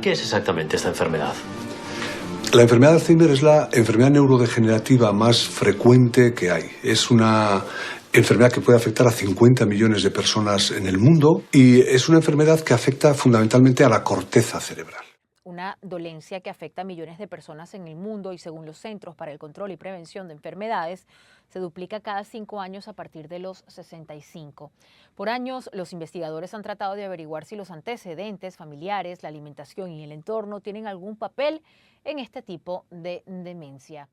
¿Qué es exactamente esta enfermedad? La enfermedad de Alzheimer es la enfermedad neurodegenerativa más frecuente que hay. Es una enfermedad que puede afectar a 50 millones de personas en el mundo y es una enfermedad que afecta fundamentalmente a la corteza cerebral. Una dolencia que afecta a millones de personas en el mundo y según los Centros para el Control y Prevención de Enfermedades, se duplica cada 5 años a partir de los 65. Por años, los investigadores han tratado de averiguar si los antecedentes familiares, la alimentación y el entorno tienen algún papel en este tipo de demencia.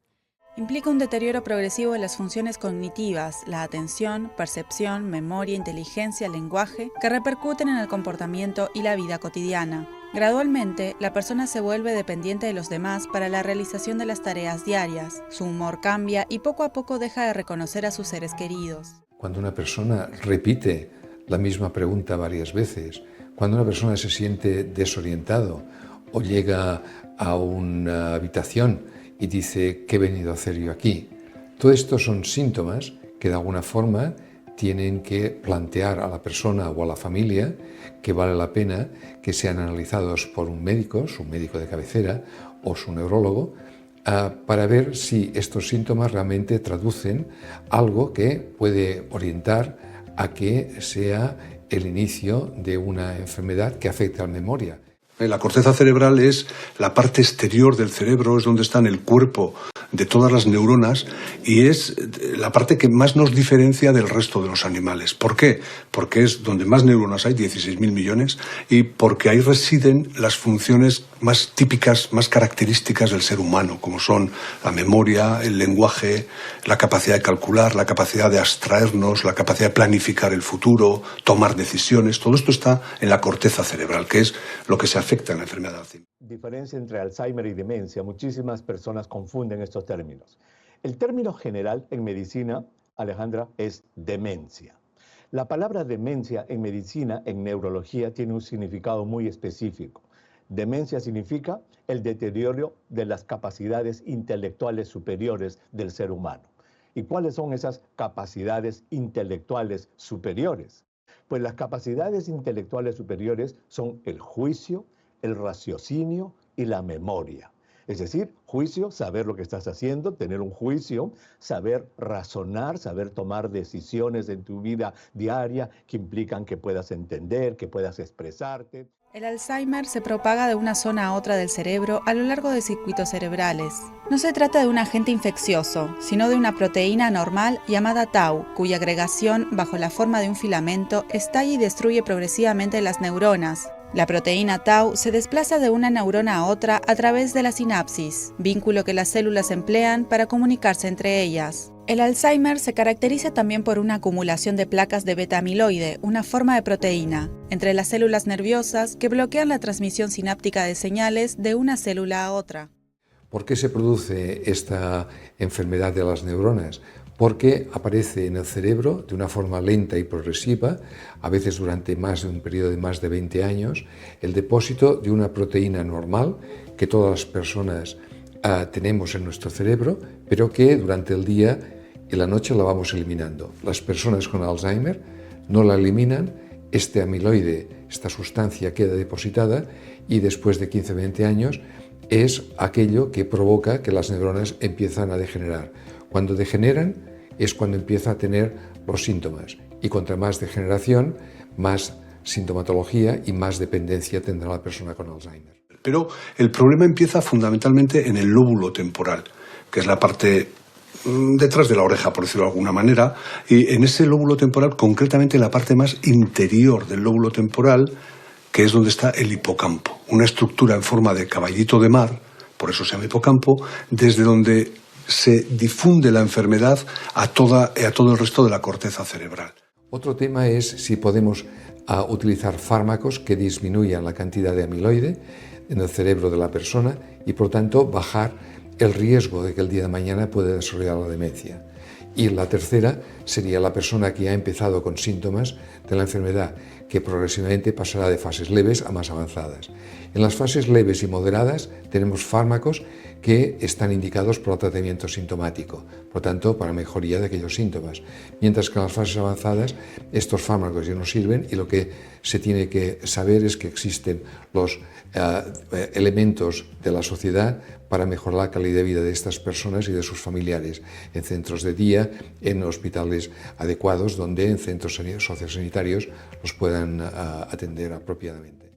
Implica un deterioro progresivo de las funciones cognitivas, la atención, percepción, memoria, inteligencia, lenguaje, que repercuten en el comportamiento y la vida cotidiana. Gradualmente, la persona se vuelve dependiente de los demás para la realización de las tareas diarias. Su humor cambia y poco a poco deja de reconocer a sus seres queridos. Cuando una persona repite la misma pregunta varias veces, cuando una persona se siente desorientado o llega a una habitación y dice, ¿qué he venido a hacer yo aquí? Todo esto son síntomas que de alguna forma tienen que plantear a la persona o a la familia que vale la pena que sean analizados por un médico, su médico de cabecera o su neurólogo, para ver si estos síntomas realmente traducen algo que puede orientar a que sea el inicio de una enfermedad que afecte a la memoria. La corteza cerebral es la parte exterior del cerebro, es donde está en el cuerpo de todas las neuronas y es la parte que más nos diferencia del resto de los animales. ¿Por qué? Porque es donde más neuronas hay, 16.000 millones, y porque ahí residen las funciones más típicas, más características del ser humano, como son la memoria, el lenguaje, la capacidad de calcular, la capacidad de abstraernos, la capacidad de planificar el futuro, tomar decisiones. Todo esto está en la corteza cerebral, que es lo que se afecta en la enfermedad de Alzheimer. Diferencia entre Alzheimer y demencia. Muchísimas personas confunden estos términos. El término general en medicina, Alejandra, es demencia. La palabra demencia en medicina, en neurología, tiene un significado muy específico. Demencia significa el deterioro de las capacidades intelectuales superiores del ser humano. ¿Y cuáles son esas capacidades intelectuales superiores? Pues las capacidades intelectuales superiores son el juicio, el raciocinio y la memoria. Es decir, juicio, saber lo que estás haciendo, tener un juicio, saber razonar, saber tomar decisiones en tu vida diaria que implican que puedas entender, que puedas expresarte. El Alzheimer se propaga de una zona a otra del cerebro a lo largo de circuitos cerebrales. No se trata de un agente infeccioso, sino de una proteína normal llamada tau, cuya agregación, bajo la forma de un filamento, estalla y destruye progresivamente las neuronas. La proteína tau se desplaza de una neurona a otra a través de la sinapsis, vínculo que las células emplean para comunicarse entre ellas. El Alzheimer se caracteriza también por una acumulación de placas de beta-amiloide, una forma de proteína, entre las células nerviosas que bloquean la transmisión sináptica de señales de una célula a otra. ¿Por qué se produce esta enfermedad de las neuronas? Porque aparece en el cerebro de una forma lenta y progresiva, a veces durante un periodo de más de 20 años, el depósito de una proteína normal que todas las personas tenemos en nuestro cerebro, pero que durante el día y la noche la vamos eliminando. Las personas con Alzheimer no la eliminan, este amiloide, esta sustancia queda depositada y después de 15-20 años es aquello que provoca que las neuronas empiezan a degenerar. Cuando degeneran es cuando empieza a tener los síntomas y contra más degeneración, más sintomatología y más dependencia tendrá la persona con Alzheimer. Pero el problema empieza fundamentalmente en el lóbulo temporal, que es la parte detrás de la oreja, por decirlo de alguna manera, y en ese lóbulo temporal, concretamente en la parte más interior del lóbulo temporal, que es donde está el hipocampo, una estructura en forma de caballito de mar, por eso se llama hipocampo, desde donde se difunde la enfermedad a todo el resto de la corteza cerebral. Otro tema es si podemos utilizar fármacos que disminuyan la cantidad de amiloide en el cerebro de la persona y, por tanto, bajar el riesgo de que el día de mañana pueda desarrollar la demencia. Y la tercera sería la persona que ha empezado con síntomas de la enfermedad, que progresivamente pasará de fases leves a más avanzadas. En las fases leves y moderadas tenemos fármacos que están indicados para el tratamiento sintomático, por tanto, para mejoría de aquellos síntomas. Mientras que en las fases avanzadas estos fármacos ya no sirven y lo que se tiene que saber es que existen los elementos de la sociedad para mejorar la calidad de vida de estas personas y de sus familiares, en centros de día, en hospitales adecuados, donde en centros sociosanitarios los puedan atender apropiadamente.